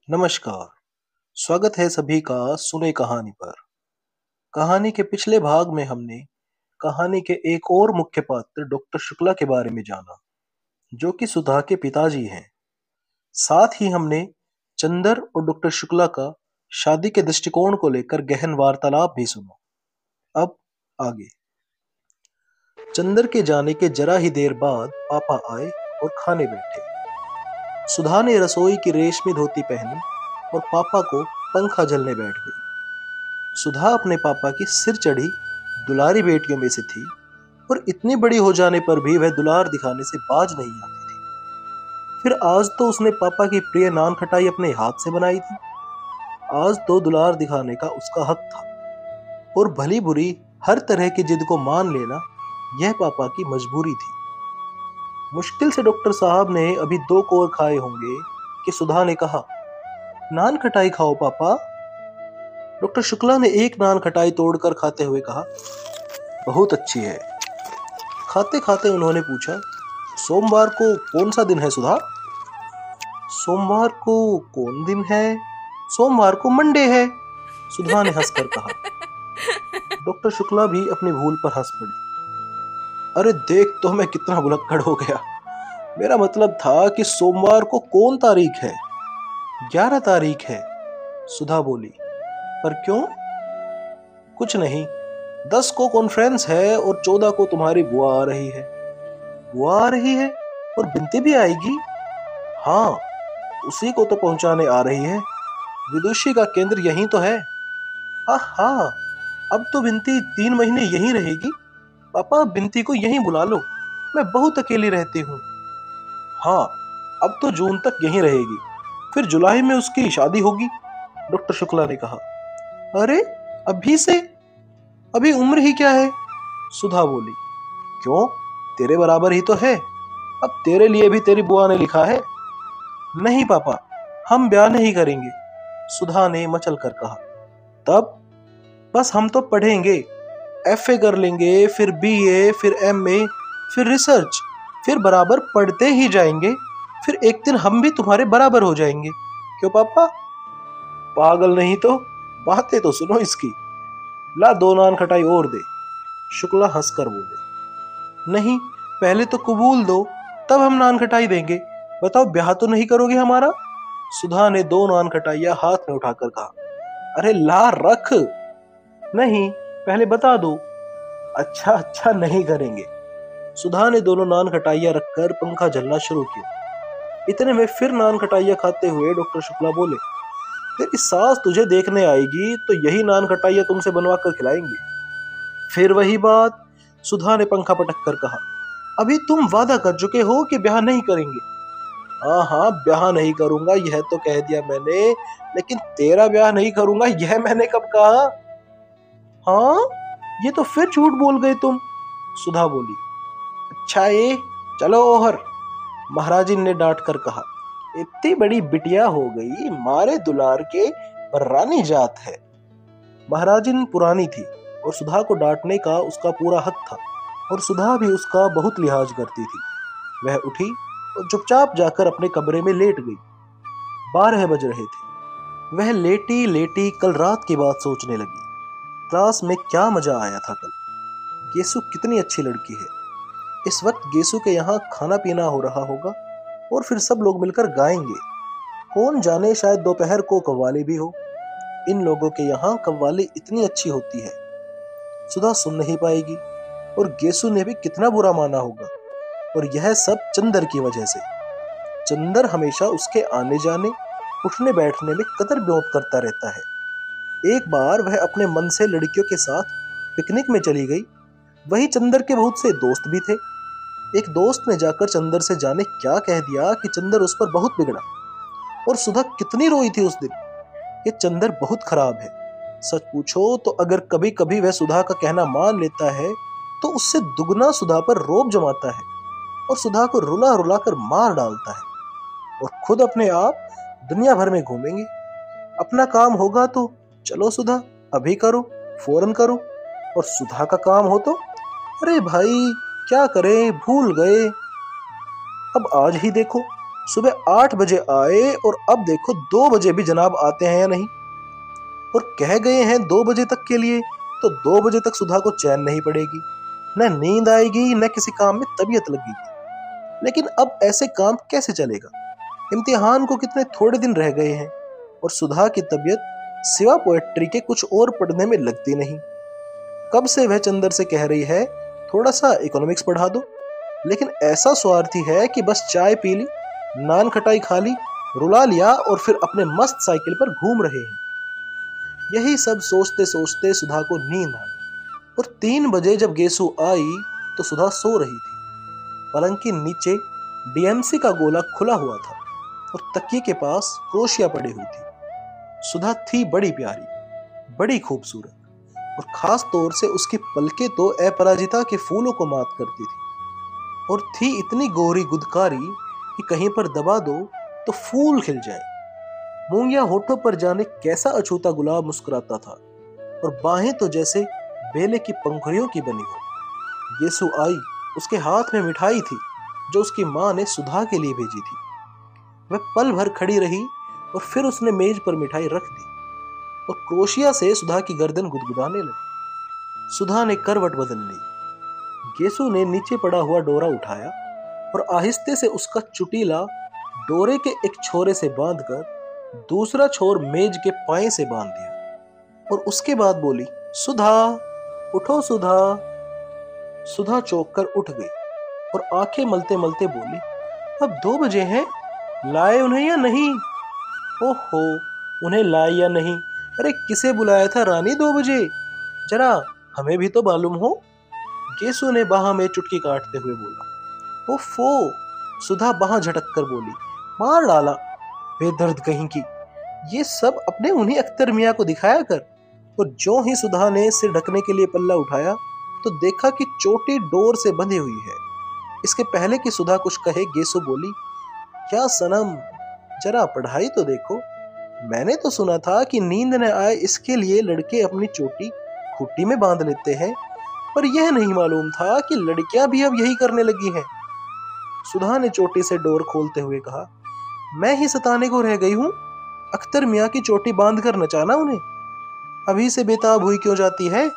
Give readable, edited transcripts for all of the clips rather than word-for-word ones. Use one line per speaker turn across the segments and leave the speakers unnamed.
नमस्कार। स्वागत है सभी का सुने कहानी पर। कहानी के पिछले भाग में हमने कहानी के एक और मुख्य पात्र डॉक्टर शुक्ला के बारे में जाना, जो कि सुधा के पिताजी हैं। साथ ही हमने चंदर और डॉक्टर शुक्ला का शादी के दृष्टिकोण को लेकर गहन वार्तालाप भी सुना। अब आगे। चंदर के जाने के जरा ही देर बाद पापा आए और खाने बैठे। सुधा ने रसोई की रेशमी धोती पहनी और पापा को पंखा झलने बैठ गई। सुधा अपने पापा की सिर चढ़ी दुलारी बेटियों में से थी और इतनी बड़ी हो जाने पर भी वह दुलार दिखाने से बाज नहीं आती थी। फिर आज तो उसने पापा की प्रिय नान खटाई अपने हाथ से बनाई थी। आज तो दुलार दिखाने का उसका हक था और भली बुरी हर तरह की जिद को मान लेना यह पापा की मजबूरी थी। मुश्किल से डॉक्टर साहब ने अभी 2 कोर खाए होंगे कि सुधा ने कहा, नान खटाई खाओ पापा। डॉक्टर शुक्ला ने एक नान खटाई तोड़कर खाते हुए कहा, बहुत अच्छी है। खाते खाते उन्होंने पूछा, सोमवार को कौन सा दिन है सुधा? सोमवार को कौन दिन है? सोमवार को मंडे है, सुधा ने हंसकर कहा। डॉक्टर शुक्ला भी अपनी भूल पर हंस पड़ी। अरे देख तो मैं कितना भुलक्कड़ हो गया। मेरा मतलब था कि सोमवार को कौन तारीख है? 11 तारीख है, सुधा बोली। पर क्यों? कुछ नहीं, 10 को कॉन्फ्रेंस है और 14 को तुम्हारी बुआ आ रही है। बुआ आ रही है और बिनती भी आएगी? हाँ, उसी को तो पहुंचाने आ रही है। विदुषी का केंद्र यहीं तो है। हाँ, अब तो बिनती 3 महीने यहीं रहेगी। पापा बिनती को यहीं बुला लो, मैं बहुत अकेली रहती हूँ। हाँ, अब तो जून तक यहीं रहेगी, फिर जुलाई में उसकी शादी होगी, डॉक्टर शुक्ला ने कहा। अरे अभी से? अभी उम्र ही क्या है, सुधा बोली। क्यों, तेरे बराबर ही तो है। अब तेरे लिए भी तेरी बुआ ने लिखा है। नहीं पापा, हम ब्याह नहीं करेंगे, सुधा ने मचल कर कहा। तब? बस हम तो पढ़ेंगे, एफए कर लेंगे, फिर बीए, फिर एमए, फिर रिसर्च, फिर बराबर पढ़ते ही जाएंगे। फिर एक दिन हम भी तुम्हारे बराबर हो जाएंगे। क्यों पापा? पागल नहीं तो? बातें तो सुनो इसकी। ला 2 नान खटाई और दे, शुक्ला हंसकर बोले। नहीं, पहले तो कबूल दो, तब हम नान खटाई देंगे। बताओ, ब्याह तो नहीं करोगे हमारा? सुधा ने 2 नान खटाइयां हाथ में उठाकर कहा। अरे ला रख। नहीं, पहले बता दो। अच्छा अच्छा, नहीं करेंगे। सुधा ने दोनों नान खटाइयां रखकर पंखा झलना शुरू किया। इतने में फिर नान खटाइयां खाते हुए डॉक्टर शुक्ला बोले, तेरी सास तुझे देखने आएगी तो यही नान खटाइयां तुमसे बनवा कर खिलाएंगे। फिर वही बात, सुधा ने पंखा पटक कर कहा। अभी तुम वादा कर चुके हो कि ब्याह नहीं करेंगे। हाँ हाँ, ब्याह नहीं करूंगा यह तो कह दिया मैंने, लेकिन तेरा ब्याह नहीं करूंगा यह मैंने कब कहा? हाँ, ये तो फिर झूठ बोल गए तुम, सुधा बोली। अच्छा ये, चलो ओहर, महाराजिन ने डांट कर कहा। इतनी बड़ी बिटिया हो गई, मारे दुलार के पर रानी जात है। महाराजिन पुरानी थी और सुधा को डांटने का उसका पूरा हक था, और सुधा भी उसका बहुत लिहाज करती थी। वह उठी और चुपचाप जाकर अपने कमरे में लेट गई। 12 बज रहे थे। वह लेटी लेटी कल रात की बात सोचने लगी। क्लास में क्या मजा आया था कल। गेसु कितनी अच्छी लड़की है। इस वक्त गेसु के यहाँ खाना पीना हो रहा होगा और फिर सब लोग मिलकर गाएंगे। कौन जाने, शायद दोपहर को कव्वाली भी हो। इन लोगों के यहाँ कव्वाली इतनी अच्छी होती है। सुधा सुन नहीं पाएगी और गेसु ने भी कितना बुरा माना होगा। और यह सब चंदर की वजह से। चंदर हमेशा उसके आने जाने, उठने बैठने में कदर ब्योत करता रहता है। एक बार वह अपने मन से लड़कियों के साथ पिकनिक में चली गई। वहीं चंदर के बहुत से दोस्त भी थे। एक दोस्त ने जाकर चंदर से जाने क्या कह दिया कि चंदर उस पर बहुत बिगड़ा। और सुधा कितनी रोई थी उस दिन। ये चंदर बहुत खराब है। सच पूछो तो अगर कभी कभी वह सुधा का कहना मान लेता है तो उससे दुगना सुधा पर रोब जमाता है और सुधा को रुला रुला कर मार डालता है। और खुद अपने आप दुनिया भर में घूमेंगे। अपना काम होगा तो चलो सुधा अभी करो, फौरन करो। और सुधा का काम हो तो अरे भाई क्या करें, भूल गए। अब आज ही देखो, सुबह 8 बजे आए और अब देखो 2 बजे भी जनाब आते हैं या नहीं। और कह गए हैं 2 बजे तक के लिए, तो 2 बजे तक सुधा को चैन नहीं पड़ेगी, न नींद आएगी, न किसी काम में तबीयत लगेगी। लेकिन अब ऐसे काम कैसे चलेगा? इम्तिहान को कितने थोड़े दिन रह गए हैं और सुधा की तबीयत सिवा पोएट्री के कुछ और पढ़ने में लगती नहीं। कब से वह चंदर से कह रही है थोड़ा सा इकोनॉमिक्स पढ़ा दो, लेकिन ऐसा स्वार्थी है कि बस चाय पी ली, नान खटाई खा ली, रुला लिया और फिर अपने मस्त साइकिल पर घूम रहे हैं। यही सब सोचते सोचते सुधा को नींद आ गई और 3 बजे जब गेसु आई तो सुधा सो रही थी। पलंग के नीचे डीएमसी का गोला खुला हुआ था और तकिए के पास क्रोशिया पड़ी हुई थी। सुधा थी बड़ी प्यारी, बड़ी खूबसूरत, और खास तौर से उसकी पलकें तो अपराजिता के फूलों को मात करती थी और थी इतनी गोरी गुदकारी कि कहीं पर दबा दो तो फूल खिल जाए। मूंगिया होठों पर जाने कैसा अछूता गुलाब मुस्कुराता था और बाहें तो जैसे बेले की पंखुड़ियों की बनी हो। येसु आई, उसके हाथ में मिठाई थी जो उसकी माँ ने सुधा के लिए भेजी थी। वह पल भर खड़ी रही और फिर उसने मेज पर मिठाई रख दी और क्रोशिया से सुधा की गर्दन गुदगुदाने लगी। सुधा ने करवट बदल ली। गेसु ने नीचे पड़ा हुआ डोरा उठाया और आहिस्ते से उसका चुटीला डोरे के एक छोरे से बांधकर दूसरा छोर मेज के पाए से बांध दिया और उसके बाद बोली, सुधा उठो सुधा। सुधा चौंक कर उठ गई और आंखें मलते मलते बोली, अब 2 बजे हैं, लाए उन्हें या नहीं? ओहो, उन्हें लाए या नहीं? अरे किसे बुलाया था रानी 2 बजे? जरा हमें भी तो मालूम हो। गेसु ने बाह में चुटकी काटते हुए बोला। ओफो, सुधा बाह झटक कर बोली, मार डाला बेदर्द कहीं की। ये सब अपने उन्हीं अख्तर मियाँ को दिखाया कर। और जो ही सुधा ने सिर ढकने के लिए पल्ला उठाया तो देखा कि चोटी डोर से बंधी हुई है। इसके पहले कि सुधा कुछ कहे गेसु बोली, क्या सनम, जरा पढ़ाई तो देखो। मैंने तो सुना था कि नींद न आए इसके लिए लड़के अपनी चोटी खूंटी में बांध लेते हैं, पर यह नहीं मालूम था कि लड़कियां भी अब यही करने लगी हैं। सुधा ने चोटी से डोर खोलते हुए कहा, मैं ही सताने को रह गई हूँ? अख्तर मियाँ की चोटी बांध कर नचाना उन्हें? अभी से बेताब हुई क्यों जाती है?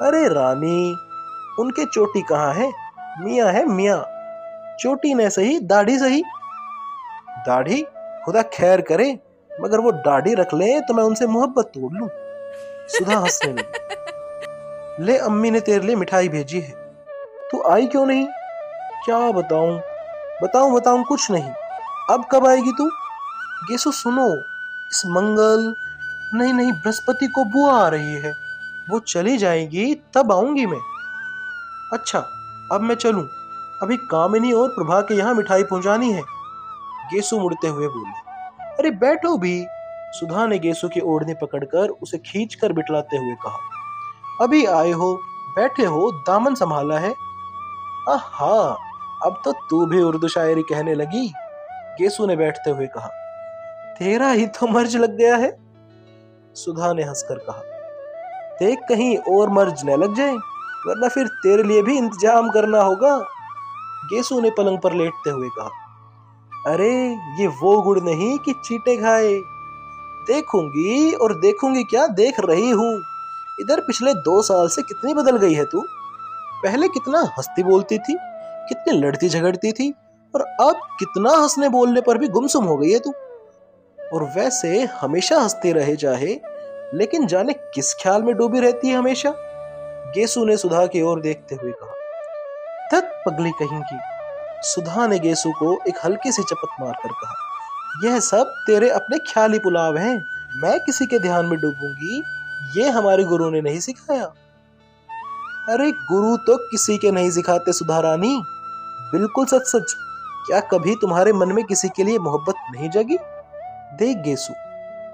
अरे रानी, उनके चोटी कहाँ है? मियाँ है मियाँ। चोटी न सही, दाढ़ी सही। दाढ़ी खुदा खैर करे, मगर वो दाढ़ी रख ले तो मैं उनसे मोहब्बत तोड़ लूं। सुधा हंसने लगी। ले, अम्मी ने तेरे लिए मिठाई भेजी है, तू आई क्यों नहीं? क्या बताऊं बताऊं बताऊं, कुछ नहीं। अब कब आएगी तू? गेसु सुनो, इस मंगल नहीं नहीं बृहस्पति को बुआ आ रही है, वो चली जाएगी तब आऊंगी मैं। अच्छा, अब मैं चलूं, अभी कामिनी और प्रभा के यहाँ मिठाई पहुंचानी है। गेसु मुड़ते हुए बोले। अरे बैठो भी। सुधा ने गेसु की ओढ़नी पकड़कर उसे खींचकर बिठलाते हुए कहा, अभी आए हो, बैठे हो, दामन संभाला है। आहा, अब तो तू भी उर्दू शायरी कहने लगी। गेसु ने बैठते हुए कहा, तेरा ही तो मर्ज लग गया है। सुधा ने हंसकर कहा, देख कहीं और मर्ज न लग जाए, वरना फिर तेरे लिए भी इंतजाम करना होगा। गेसु ने पलंग पर लेटते हुए कहा, अरे ये वो गुड़ नहीं कि चीटे खाए। देखूंगी और देखूंगी क्या, देख रही हूं। इधर पिछले 2 साल से कितनी बदल गई है तू। पहले कितना हंसती बोलती थी, कितनी लड़ती झगड़ती थी, और अब कितना हंसने बोलने पर भी गुमसुम हो गई है तू। और वैसे हमेशा हंसती रहे चाहे, लेकिन जाने किस ख्याल में डूबी रहती है हमेशा। गेसु ने सुधा की ओर देखते हुए कहा, धत पगली कहीं की। सुधा ने गेसु को एक हल्की सी चपत मारकर कहा, यह सब तेरे अपने ख्याली पुलाव हैं। मैं किसी के ध्यान में डूबूंगी, ये हमारे गुरु ने नहीं सिखाया। अरे गुरु तो किसी के नहीं सिखाते सुधा रानी, बिल्कुल सच सच। क्या कभी तुम्हारे मन में किसी के लिए मोहब्बत नहीं जगी? देख गेसु,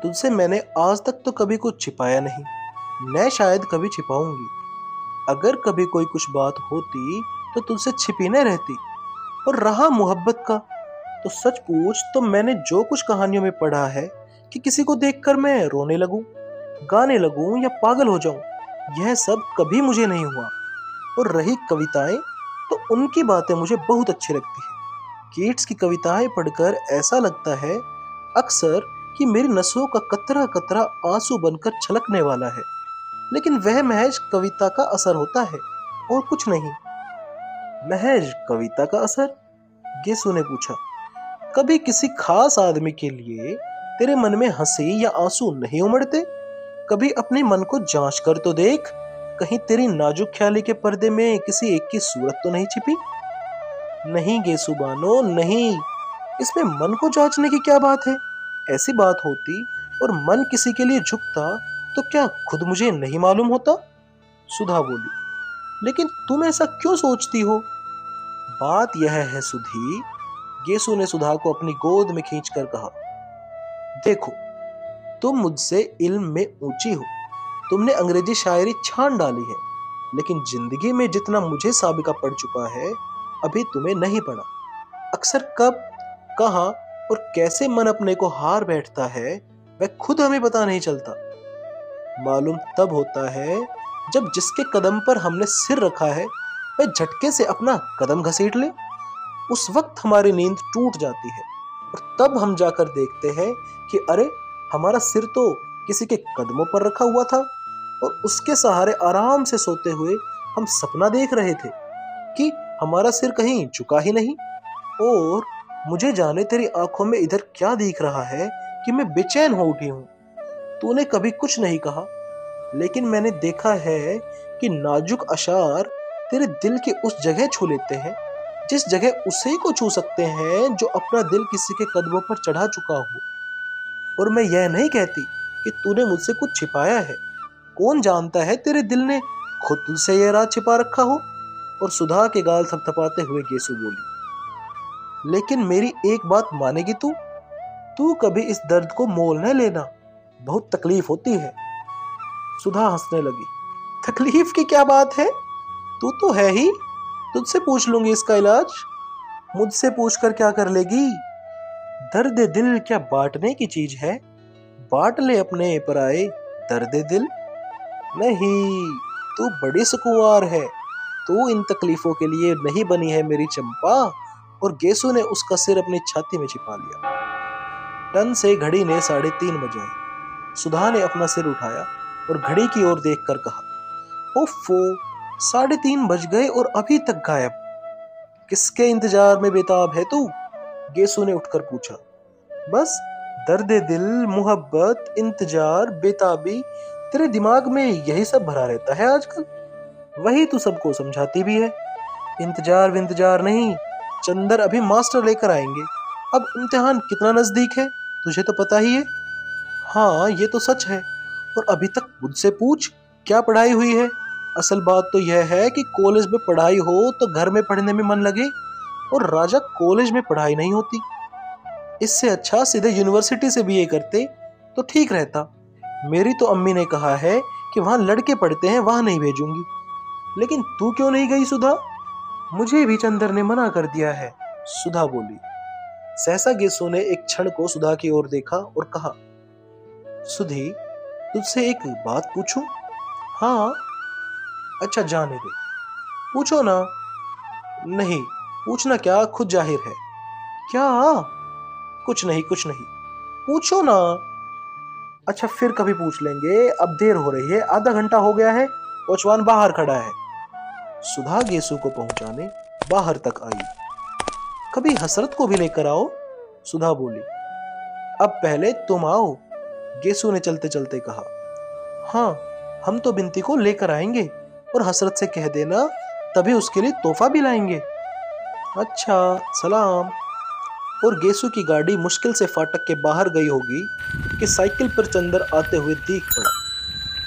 तुझसे मैंने आज तक तो कभी कुछ छिपाया नहीं, मैं शायद कभी छिपाऊंगी। अगर कभी कोई कुछ बात होती तो तुझसे छिपी न रहती। और रहा मोहब्बत का, तो सच पूछ तो मैंने जो कुछ कहानियों में पढ़ा है कि किसी को देखकर मैं रोने लगूं, गाने लगूं या पागल हो जाऊं, यह सब कभी मुझे नहीं हुआ। और रही कविताएं, तो उनकी बातें मुझे बहुत अच्छी लगती है। कीट्स की कविताएं पढ़कर ऐसा लगता है अक्सर कि मेरी नसों का कतरा कतरा आंसू बनकर छलकने वाला है, लेकिन वह महज कविता का असर होता है और कुछ नहीं। महज कविता का असर? गेसु ने पूछा। कभी किसी खास आदमी के लिए तेरे मन में हंसी या आंसू नहीं उमड़ते? कभी अपने मन को जांच कर तो देख, कहीं तेरी नाजुक ख्याली के पर्दे में किसी एक की सूरत तो नहीं छिपी? नहीं गेसु बानो, नहीं। इसमें मन को जांचने की क्या बात है? ऐसी बात होती और मन किसी के लिए झुकता तो क्या खुद मुझे नहीं मालूम होता? सुधा बोली। लेकिन तुम ऐसा क्यों सोचती हो? बात यह है सुधी, गेसु ने सुधा को अपनी गोद में खींचकर कहा। देखो, तुम मुझसे इल्म में ऊंची हो, तुमने अंग्रेजी शायरी छान डाली है, लेकिन जिंदगी में जितना मुझे साबिका पड़ चुका है अभी तुम्हें नहीं पड़ा। अक्सर कब, कहां और कैसे मन अपने को हार बैठता है वह खुद हमें पता नहीं चलता। मालूम तब होता है जब जिसके कदम पर हमने सिर रखा है वह झटके से अपना कदम घसीट ले। उस वक्त हमारी नींद टूट जाती है और तब हम जाकर देखते हैं कि अरे, हमारा सिर तो किसी के कदमों पर रखा हुआ था और उसके सहारे आराम से सोते हुए हम सपना देख रहे थे कि हमारा सिर कहीं झुका ही नहीं। और मुझे जाने तेरी आंखों में इधर क्या दिख रहा है कि मैं बेचैन हो उठी हूं। तूने कभी कुछ नहीं कहा, लेकिन मैंने देखा है कि नाजुक अशार तेरे दिल की उस जगह छू लेते हैं जिस जगह उसे को छू सकते हैं जो अपना दिल किसी के कदमों पर चढ़ा चुका हो। और मैं यह नहीं कहती कि तूने मुझसे कुछ छिपाया है। कौन जानता है तेरे दिल ने खुद तुझसे यह राज छिपा रखा हो। और सुधा के गाल थपथपाते हुए गेसु बोली। लेकिन मेरी एक बात मानेगी तू? तू कभी इस दर्द को मोल न लेना, बहुत तकलीफ होती है। सुधा हंसने लगी। तकलीफ की क्या बात है? तू तो है ही, तुझसे पूछ लूंगी इसका इलाज। मुझसे पूछकर क्या कर लेगी? दर्द दिल क्या बांटने की चीज है? बांट ले अपने पराए दर्द दिल। नहीं, तू बड़ी सुकुमार है, तू इन तकलीफों के लिए नहीं बनी है मेरी चंपा। और गेसु ने उसका सिर अपनी छाती में छिपा लिया। टन से घड़ी ने 3:30 बजाए। सुधा ने अपना सिर उठाया और घड़ी की ओर देखकर कहा, ओफो, 3:30 बज गए और अभी तक गायब। किसके इंतजार में बेताब है तू? गेसु ने उठकर पूछा। बस दर्द दिल, मोहब्बत, इंतजार, बेताबी, तेरे दिमाग में यही सब भरा रहता है आजकल। वही तू सबको समझाती भी है। इंतजार विंतजार नहीं, चंदर अभी मास्टर लेकर आएंगे। अब इम्तिहान कितना नजदीक है तुझे तो पता ही है। हाँ, ये तो सच है। और अभी तक मुझसे पूछ क्या पढ़ाई हुई है। असल बात तो यह है कि कॉलेज में पढ़ाई हो तो घर में पढ़ने में मन लगे, और राजा कॉलेज में पढ़ाई नहीं होती। इससे अच्छा सीधे यूनिवर्सिटी से बीए करते तो ठीक रहता। मेरी तो अम्मी ने कहा है कि वहां लड़के पढ़ते हैं, वहां नहीं भेजूंगी। लेकिन तू क्यों नहीं गई सुधा? मुझे भी चंदर ने मना कर दिया है, सुधा बोली। सहसा गेसो ने एक क्षण को सुधा की ओर देखा और कहा, सुधी, तुझसे एक बात पूछूं? हाँ। अच्छा, जाने दे, पूछो ना। नहीं, पूछना क्या, खुद जाहिर है। क्या? कुछ नहीं, कुछ नहीं, पूछो ना। अच्छा, फिर कभी पूछ लेंगे, अब देर हो रही है, आधा घंटा हो गया है, कोचवान बाहर खड़ा है। सुधा गेसु को पहुंचाने बाहर तक आई। कभी हसरत को भी लेकर आओ, सुधा बोली। अब पहले तुम आओ, गेसु ने चलते चलते कहा। हाँ, हम तो बिनती को लेकर आएंगे और हसरत से कह देना तभी उसके लिए तोहफा भी लाएंगे। अच्छा, सलाम। और गेसु की गाड़ी मुश्किल से फाटक के बाहर गई होगी कि साइकिल पर चंदर आते हुए दिख पड़ा।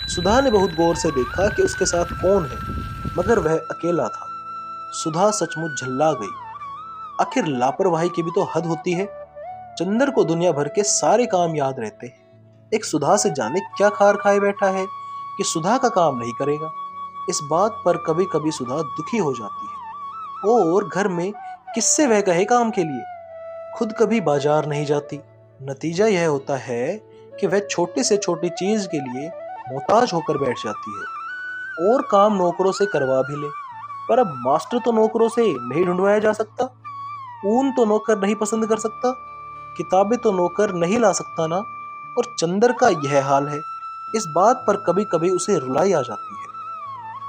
सुधा ने बहुत गौर से देखा कि उसके साथ कौन है, मगर वह अकेला था। सुधा सचमुच झल्ला गई। आखिर लापरवाही की भी तो हद होती है। चंदर को दुनिया भर के सारे काम याद रहते हैं, एक सुधा से जाने क्या खार खाए बैठा है कि सुधा का काम नहीं करेगा। इस बात पर कभी कभी सुधा दुखी हो जाती है। और घर में किससे वह कहे काम के लिए? खुद कभी बाजार नहीं जाती। नतीजा यह होता है कि वह छोटी से छोटी चीज के लिए मोहताज होकर बैठ जाती है। और काम नौकरों से करवा भी ले, पर अब मास्टर तो नौकरों से नहीं ढूंढवाया जा सकता। ऊन तो नौकर नहीं पसंद कर सकता, किताबें तो नौकर नहीं ला सकता ना, और चंदर का यह हाल है। इस बात पर कभी कभी उसे रुलाई आ जाती है।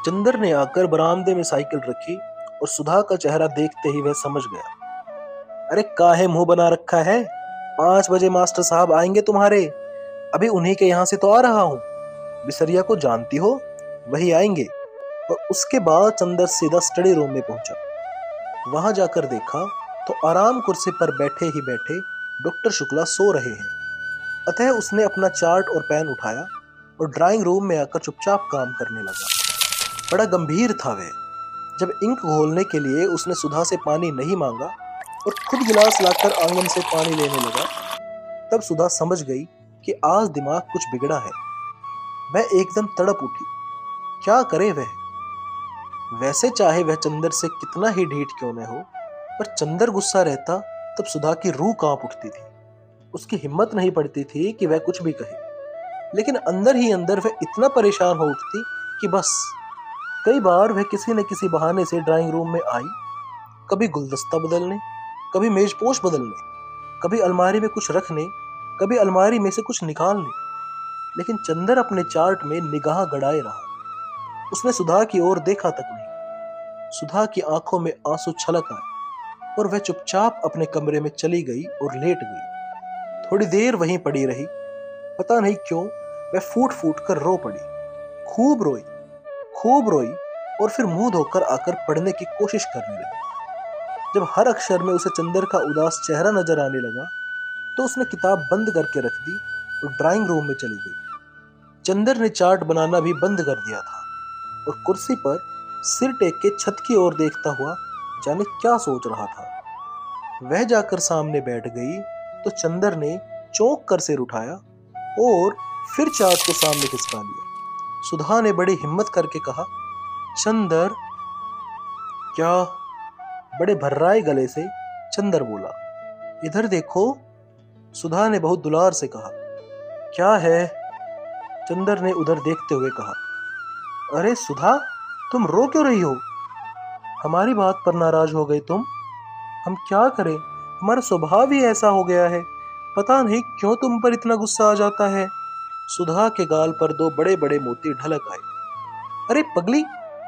चंदर ने आकर बरामदे में साइकिल रखी और सुधा का चेहरा देखते ही वह समझ गया। अरे काहे मुंह बना रखा है, 5 बजे मास्टर साहब आएंगे तुम्हारे, अभी उन्हीं के यहाँ से तो आ रहा हूँ। बिसरिया को जानती हो, वही आएंगे। और उसके बाद चंदर सीधा स्टडी रूम में पहुंचा। वहां जाकर देखा तो आराम कुर्सी पर बैठे ही बैठे डॉक्टर शुक्ला सो रहे हैं। अतः उसने अपना चार्ट और पेन उठाया और ड्राइंग रूम में आकर चुपचाप काम करने लगा। बड़ा गंभीर था वह। जब इंक घोलने के लिए उसने सुधा से पानी नहीं मांगा और खुद गिलास लाकर आंगन से पानी लेने लगा, तब सुधा समझ गई कि आज दिमाग कुछ बिगड़ा है। वह एकदम तड़प उठी। क्या करे वह? वैसे चाहे वह चंदर से कितना ही ढीठ क्यों न हो, पर चंदर गुस्सा रहता तब सुधा की रूह कांप उठती थी। उसकी हिम्मत नहीं पड़ती थी कि वह कुछ भी कहे, लेकिन अंदर ही अंदर वह इतना परेशान हो उठती कि बस। कई बार वह किसी न किसी बहाने से ड्राइंग रूम में आई, कभी गुलदस्ता बदलने, कभी मेजपोश बदलने, कभी अलमारी में कुछ रखने, कभी अलमारी में से कुछ निकालने, लेकिन चंदर अपने चार्ट में निगाह गड़ाए रहा। उसने सुधा की ओर देखा तक नहीं। सुधा की आंखों में आंसू छलक आए और वह चुपचाप अपने कमरे में चली गई और लेट गई। थोड़ी देर वहीं पड़ी रही। पता नहीं क्यों वह फूट फूट कर रो पड़ी। खूब रोई, खूब रोई और फिर मुंह धोकर आकर पढ़ने की कोशिश करने लगी। जब हर अक्षर में उसे चंदर का उदास चेहरा नजर आने लगा, तो उसने किताब बंद करके रख दी और ड्राइंग रूम में चली गई। चंदर ने चार्ट बनाना भी बंद कर दिया था और कुर्सी पर सिर टेक के छत की ओर देखता हुआ जाने क्या सोच रहा था। वह जाकर सामने बैठ गई तो चंदर ने चौंक कर सिर उठाया और फिर चार्ट को सामने खिसका लिया। सुधा ने बड़ी हिम्मत करके कहा, चंदर। क्या? बड़े भर्राए गले से चंदर बोला, इधर देखो। सुधा ने बहुत दुलार से कहा। क्या है? चंदर ने उधर देखते हुए कहा। अरे सुधा, तुम रो क्यों रही हो? हमारी बात पर नाराज हो गई तुम? हम क्या करें, हमारा स्वभाव ही ऐसा हो गया है। पता नहीं क्यों तुम पर इतना गुस्सा आ जाता है। सुधा के गाल पर 2 बड़े बड़े मोती ढलक आए। अरे पगली,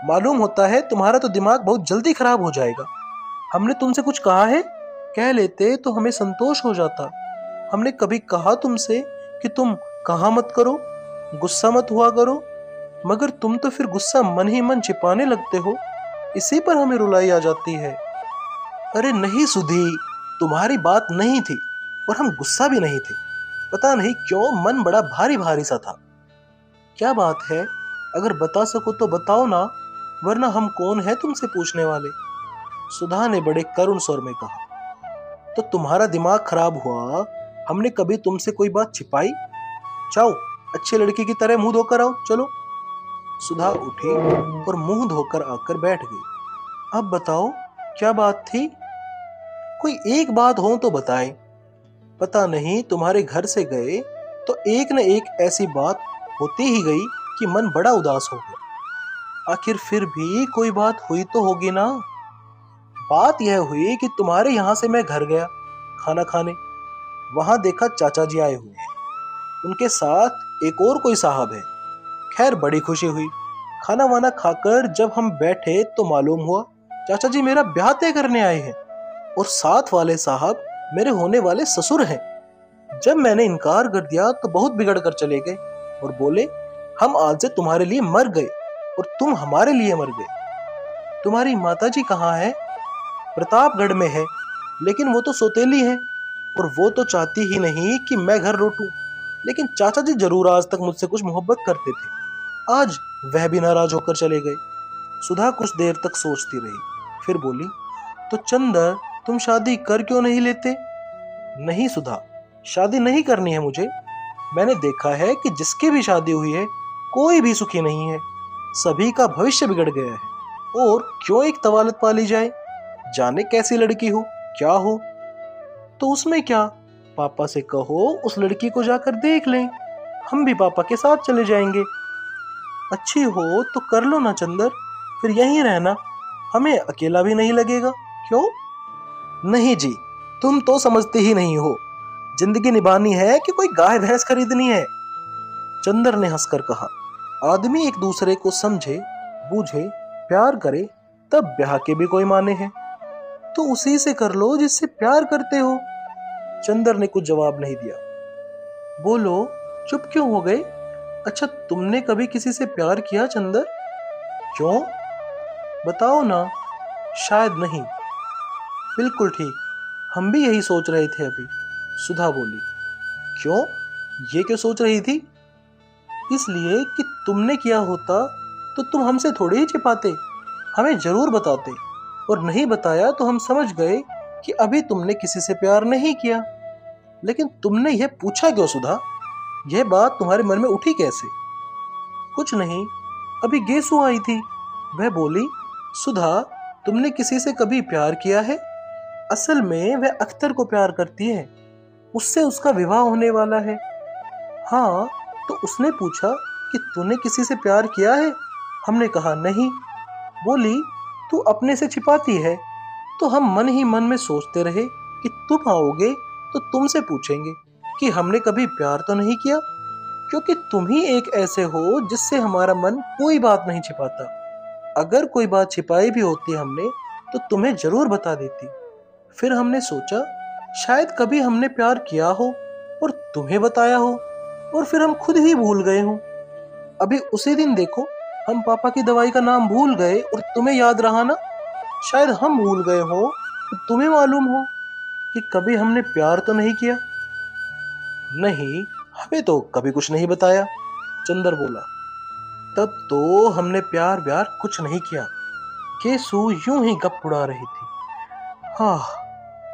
मालूम होता है तुम्हारा तो दिमाग बहुत जल्दी खराब हो जाएगा। हमने तुमसे कुछ कहा है? कह लेते तो हमें संतोष हो जाता। हमने कभी कहा तुमसे कि तुम कहा मत करो, गुस्सा मत हुआ करो? मगर तुम तो फिर गुस्सा मन ही मन छिपाने लगते हो। इसी पर हमें रुलाई आ जाती है। अरे नहीं सुधी, तुम्हारी बात नहीं थी और हम गुस्सा भी नहीं थे। पता नहीं क्यों मन बड़ा भारी भारी सा था। क्या बात है? अगर बता सको तो बताओ ना, वरना हम कौन है तुमसे पूछने वाले। सुधा ने बड़े करुण स्वर में कहा। तो तुम्हारा दिमाग खराब हुआ, हमने कभी तुमसे कोई बात छिपाई? जाओ, अच्छी लड़की की तरह मुंह धोकर आओ, चलो। सुधा उठी और मुंह धोकर आकर बैठ गई। अब बताओ, क्या बात थी? कोई एक बात हो तो बताएं। पता नहीं तुम्हारे घर से गए तो एक न एक ऐसी बात होती ही गई कि मन बड़ा उदास हो गया। आखिर फिर भी कोई बात हुई तो होगी ना। बात यह हुई कि तुम्हारे यहाँ से मैं घर गया खाना खाने। वहां देखा चाचा जी आए हुए हैं, उनके साथ एक और कोई साहब है। खैर बड़ी खुशी हुई। खाना वाना खाकर जब हम बैठे तो मालूम हुआ चाचा जी मेरा ब्याह तय करने आए हैं और साथ वाले साहब मेरे होने वाले ससुर हैं। जब मैंने इनकार कर दिया तो बहुत बिगड़ कर चले गए और बोले, हम आज से तुम्हारे लिए मर गए और तुम हमारे लिए मर गए। तुम्हारी माताजी कहाँ है? प्रतापगढ़ में है, लेकिन वो तो सौतेली है और वो तो चाहती ही नहीं कि मैं घर लौटूं। लेकिन चाचा जी जरूर आज तक मुझसे कुछ मोहब्बत करते थे। आज वह भी नाराज होकर चले गए। सुधा कुछ देर तक सोचती रही, फिर बोली, तो चंदर, तुम शादी कर क्यों नहीं लेते? नहीं सुधा, शादी नहीं करनी है मुझे। मैंने देखा है कि जिसकी भी शादी हुई है कोई भी सुखी नहीं है। सभी का भविष्य बिगड़ गया है। और क्यों एक तवालत पाली जाए? जाने कैसी लड़की हो, क्या हो। तो उसमें क्या, पापा से कहो उस लड़की को जाकर देख लें। हम भी पापा के साथ चले जाएंगे। अच्छी हो तो कर लो ना चंदर, फिर यहीं रहना, हमें अकेला भी नहीं लगेगा। क्यों? नहीं जी, तुम तो समझते ही नहीं हो। जिंदगी निभानी है कि कोई गाय भैंस खरीदनी है? चंदर ने हंसकर कहा, आदमी एक दूसरे को समझे, बूझे, प्यार करे, तब ब्याह के भी कोई माने हैं। तो उसी से कर लो जिससे प्यार करते हो। चंदर ने कुछ जवाब नहीं दिया। बोलो, चुप क्यों हो गए? अच्छा, तुमने कभी किसी से प्यार किया चंदर? क्यों, बताओ ना। शायद नहीं। बिल्कुल ठीक, हम भी यही सोच रहे थे अभी। सुधा बोली। क्यों, ये क्यों सोच रही थी? इसलिए कि तुमने किया होता तो तुम हमसे थोड़े ही छिपाते, हमें जरूर बताते। और नहीं बताया तो हम समझ गए कि अभी तुमने किसी से प्यार नहीं किया। लेकिन तुमने यह पूछा क्यों सुधा? यह बात तुम्हारे मन में उठी कैसे? कुछ नहीं, अभी गेसु आई थी। वह बोली, सुधा, तुमने किसी से कभी प्यार किया है? असल में वह अख्तर को प्यार करती है, उससे उसका विवाह होने वाला है। हाँ, तो उसने पूछा कि तूने किसी से प्यार किया है? हमने कहा नहीं। बोली, तू अपने से छिपाती है। तो हम मन ही मन में सोचते रहे कि तुम आओगे तो तुमसे पूछेंगे कि हमने कभी प्यार तो नहीं किया, क्योंकि तुम ही एक ऐसे हो जिससे हमारा मन कोई बात नहीं छिपाता। अगर कोई बात छिपाई भी होती हमने तो तुम्हें जरूर बता देती। फिर हमने सोचा शायद कभी हमने प्यार किया हो और तुम्हें बताया हो, और फिर हम खुद ही भूल गए हों। अभी उसी दिन देखो, हम पापा की दवाई का नाम भूल गए और तुम्हें याद रहा ना। शायद हम भूल गए हो तो तुम्हें मालूम हो कि कभी हमने प्यार तो नहीं किया। नहीं, हमें तो कभी कुछ नहीं बताया। चंदर बोला। तब तो हमने प्यार व्यार कुछ नहीं किया। केसु यूं ही गप उड़ा रही थी। हाँ,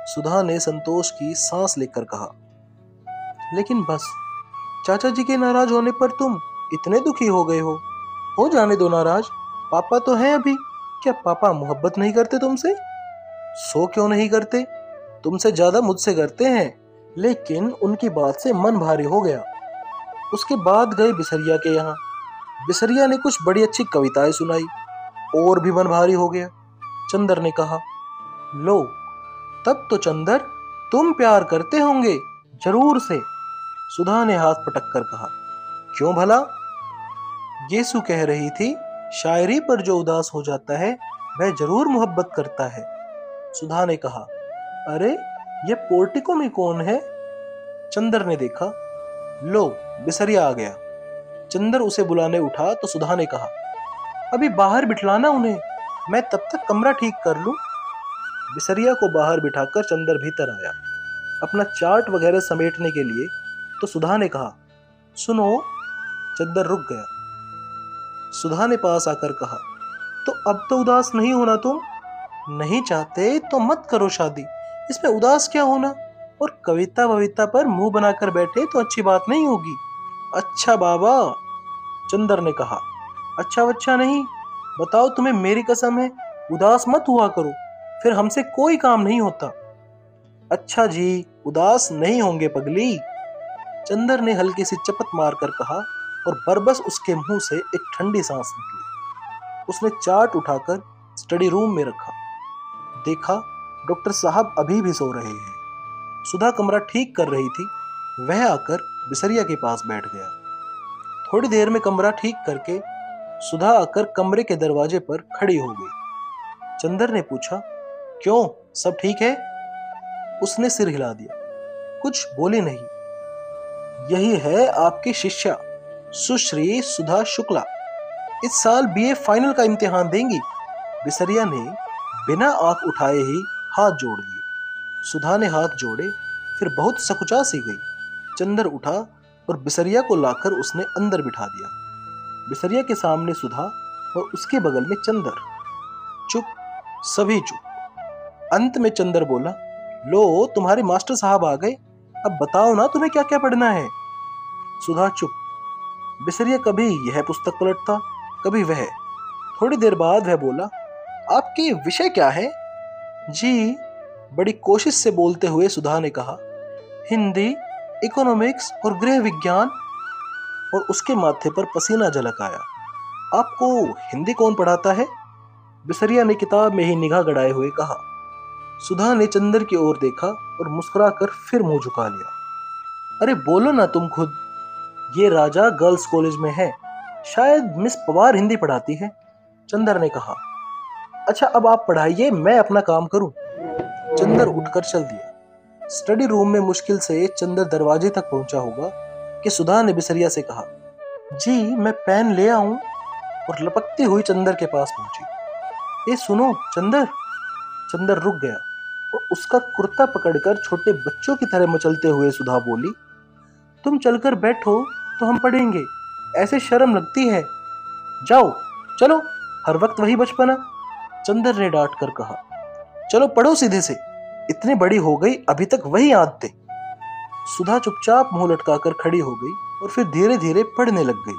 सुधा ने संतोष की सांस लेकर कहा। लेकिन बस, चाचा जी के नाराज होने पर तुम इतने दुखी हो गए हो जाने दो नाराज। पापा तो हैं अभी। क्या पापा मोहब्बत नहीं करते तुमसे? सो क्यों नहीं करते, तुमसे ज्यादा मुझसे करते हैं। लेकिन उनकी बात से मन भारी हो गया। उसके बाद गए बिसरिया के यहाँ। बिसरिया ने कुछ बड़ी अच्छी कविताएं सुनाई, और भी मन भारी हो गया। चंदर ने कहा, लो, तब तो चंदर तुम प्यार करते होंगे जरूर से। सुधा ने हाथ पटक कर कहा। क्यों भला? येसु कह रही थी, शायरी पर जो उदास हो जाता है वह जरूर मोहब्बत करता है। सुधा ने कहा, अरे, ये पोर्टिको में कौन है? चंदर ने देखा। लो, बिसरिया आ गया। चंदर उसे बुलाने उठा तो सुधा ने कहा, अभी बाहर बिठलाना उन्हें, मैं तब तक कमरा ठीक कर लूं। बिसरिया को बाहर बिठाकर चंदर भीतर आया, अपना चार्ट वगैरह समेटने के लिए। तो सुधा ने कहा, सुनो। चंदर रुक गया। सुधा ने पास आकर कहा, तो अब तो उदास नहीं होना तुम? नहीं चाहते तो मत करो शादी, इसमें उदास क्या होना? और कविता वविता पर मुंह बनाकर बैठे तो अच्छी बात नहीं होगी। अच्छा बाबा, चंदर ने कहा। अच्छा वच्छा नहीं, बताओ, तुम्हें मेरी कसम है, उदास मत हुआ करो, फिर हमसे कोई काम नहीं होता। अच्छा जी, उदास नहीं होंगे पगली। चंदर ने हल्की सी चपत मारकर कहा, और बरबस उसके मुंह से एक ठंडी सांस निकली। उसने चार्ट उठाकर स्टडी रूम में रखा। देखा, डॉक्टर साहब अभी भी सो रहे हैं। सुधा कमरा ठीक कर रही थी। वह आकर बिसरिया के पास बैठ गया। थोड़ी देर में कमरा ठीक करके सुधा आकर कमरे के दरवाजे पर खड़ी हो गई। चंदर ने पूछा, क्यों, सब ठीक है? उसने सिर हिला दिया, कुछ बोली नहीं। यही है आपकी शिष्या सुश्री सुधा शुक्ला, इस साल बीए फाइनल का इम्तिहान देंगी। बिसरिया ने बिना आंख उठाए ही हाथ जोड़ लिए। सुधा ने हाथ जोड़े, फिर बहुत सकुचा सी गई। चंदर उठा और बिसरिया को लाकर उसने अंदर बिठा दिया। बिसरिया के सामने सुधा और उसके बगल में चंदर। चुप, सभी चुप। अंत में चंदर बोला, लो, तुम्हारे मास्टर साहब आ गए, अब बताओ ना तुम्हें क्या क्या पढ़ना है। सुधा चुप। बिसरिया कभी यह पुस्तक पलटता, कभी वह। थोड़ी देर बाद वह बोला, आपके विषय क्या है? जी, बड़ी कोशिश से बोलते हुए सुधा ने कहा, हिंदी, इकोनॉमिक्स और गृह विज्ञान। और उसके माथे पर पसीना झलक आया। आपको हिंदी कौन पढ़ाता है? बिसरिया ने किताब में ही निगाह गड़ाए हुए कहा। सुधा ने चंदर की ओर देखा और मुस्कुराकर फिर मुंह झुका लिया। अरे बोलो ना तुम खुद। ये राजा गर्ल्स कॉलेज में है, शायद मिस पवार हिंदी पढ़ाती है, चंदर ने कहा। अच्छा अब आप पढ़ाइए, मैं अपना काम करूं। चंदर उठकर चल दिया। स्टडी रूम में मुश्किल से चंदर दरवाजे तक पहुंचा होगा कि सुधा ने बिसरिया से कहा, जी मैं पेन ले आऊं, और लपकती हुई चंदर के पास पहुंची। ए सुनो चंदर। चंदर रुक गया और उसका कुर्ता पकड़कर छोटे बच्चों की तरह मचलते हुए सुधा बोली, तुम चलकर बैठो तो हम पढ़ेंगे, ऐसे शर्म लगती है। जाओ चलो, हर वक्त वही बचपना। चंदर ने डांट कर कहा। चलो पढ़ो सीधे से, इतनी बड़ी हो गई अभी तक वही आदतें। सुधा चुपचाप मुंह लटकाकर खड़ी हो गई और फिर धीरे धीरे पढ़ने लग गई।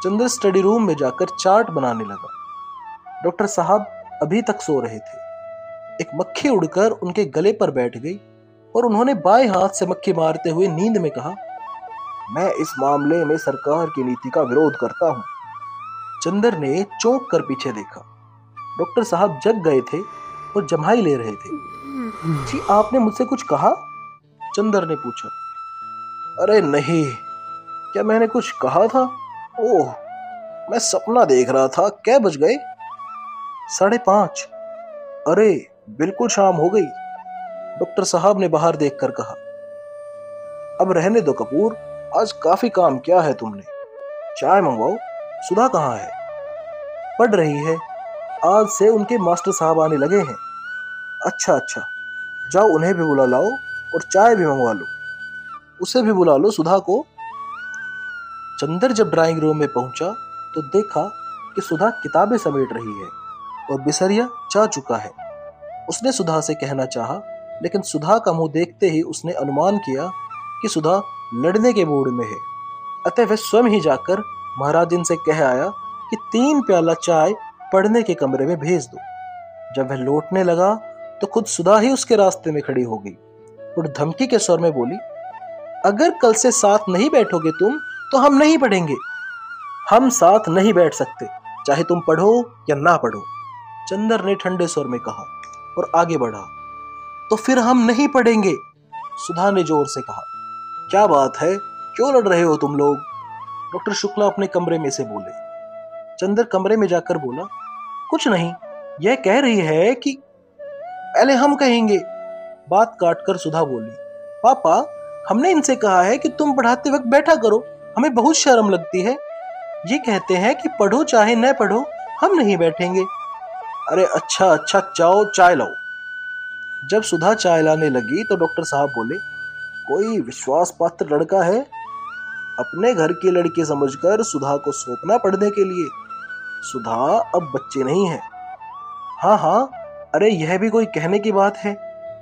चंदर स्टडी रूम में जाकर चार्ट बनाने लगा। डॉक्टर साहब अभी तक सो रहे थे। एक मक्खी उड़कर उनके गले पर बैठ गई और उन्होंने बाएं हाथ से मक्खी मारते हुए नींद में कहा, मैं इस मामले में सरकार की नीति का विरोध करता हूं। चंदर ने चौंक कर पीछे देखा। डॉक्टर साहब जग गए थे और जम्हाई ले रहे थे। जी आपने मुझसे कुछ कहा? चंदर ने पूछा। अरे नहीं, क्या मैंने कुछ कहा था? ओह, मैं सपना देख रहा था। कै बज गए? 5:30। अरे बिल्कुल शाम हो गई, डॉक्टर साहब ने बाहर देखकर कहा। अब रहने दो कपूर, आज काफी काम किया है तुमने। चाय मंगवाओ। सुधा कहाँ है? पढ़ रही है, आज से उनके मास्टर साहब आने लगे हैं। अच्छा अच्छा, जाओ उन्हें भी बुला लाओ और चाय भी मंगवा लो। उसे भी बुला लो, सुधा को। चंदर जब ड्राइंग रूम में पहुंचा तो देखा कि सुधा किताबें समेट रही है और बिसरिया जा चुका है। उसने सुधा से कहना चाहा, लेकिन सुधा का मुंह देखते ही उसने अनुमान किया कि सुधा लड़ने के मूड में है। अतः वह स्वयं ही जाकर महाराजन से कह आया कि 3 प्याला चाय पढ़ने के कमरे में भेज दो। जब वह लौटने लगा तो खुद सुधा ही उसके रास्ते में खड़ी हो गई और धमकी के स्वर में बोली, अगर कल से साथ नहीं बैठोगे तुम तो हम नहीं पढ़ेंगे। हम साथ नहीं बैठ सकते, चाहे तुम पढ़ो या ना पढ़ो, चंदर ने ठंडे स्वर में कहा और आगे बढ़ा। तो फिर हम नहीं पढ़ेंगे, सुधा ने जोर से कहा। क्या बात है, क्यों लड़ रहे हो तुम लोग? डॉक्टर शुक्ला अपने कमरे में से बोले। चंदर कमरे में जाकर बोला, कुछ नहीं, यह कह रही है कि। पहले हम कहेंगे, बात काटकर सुधा बोली। पापा, हमने इनसे कहा है कि तुम पढ़ाते वक्त बैठा करो, हमें बहुत शर्म लगती है। ये कहते हैं कि पढ़ो चाहे न पढ़ो, हम नहीं बैठेंगे। अरे अच्छा अच्छा, जाओ चाय लाओ। जब सुधा चाय लाने लगी तो डॉक्टर साहब बोले, कोई विश्वास पात्र लड़का है? अपने घर की लड़की समझकर सुधा को सौंपना पढ़ने के लिए। सुधा अब बच्चे नहीं है। हाँ हाँ, अरे यह भी कोई कहने की बात है?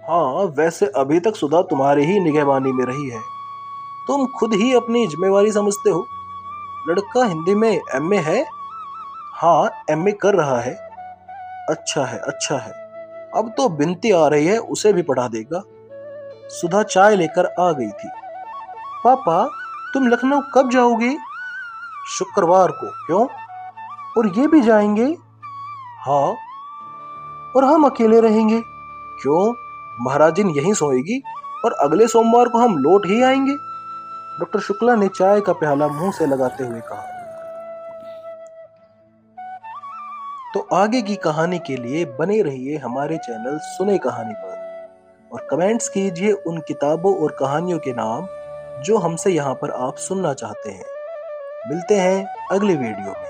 हाँ, वैसे अभी तक सुधा तुम्हारी ही निगहबानी में रही है। तुम खुद ही अपनी जिम्मेवारी समझते हो। लड़का हिंदी में एमए है। हाँ, एमए कर रहा है। अच्छा है अच्छा है, अब तो बिनती आ रही है, उसे भी पढ़ा देगा। सुधा चाय लेकर आ गई थी। पापा, तुम लखनऊ कब जाओगे? शुक्रवार को। क्यों? और ये भी जाएंगे? हाँ। और हम अकेले रहेंगे? क्यों? महाराजिन यहीं सोएगी और अगले सोमवार को हम लौट ही आएंगे, डॉक्टर शुक्ला ने चाय का प्याला मुंह से लगाते हुए कहा। तो आगे की कहानी के लिए बने रहिए हमारे चैनल सुने कहानी पर और कमेंट्स कीजिए उन किताबों और कहानियों के नाम जो हमसे यहाँ पर आप सुनना चाहते हैं। मिलते हैं अगले वीडियो में।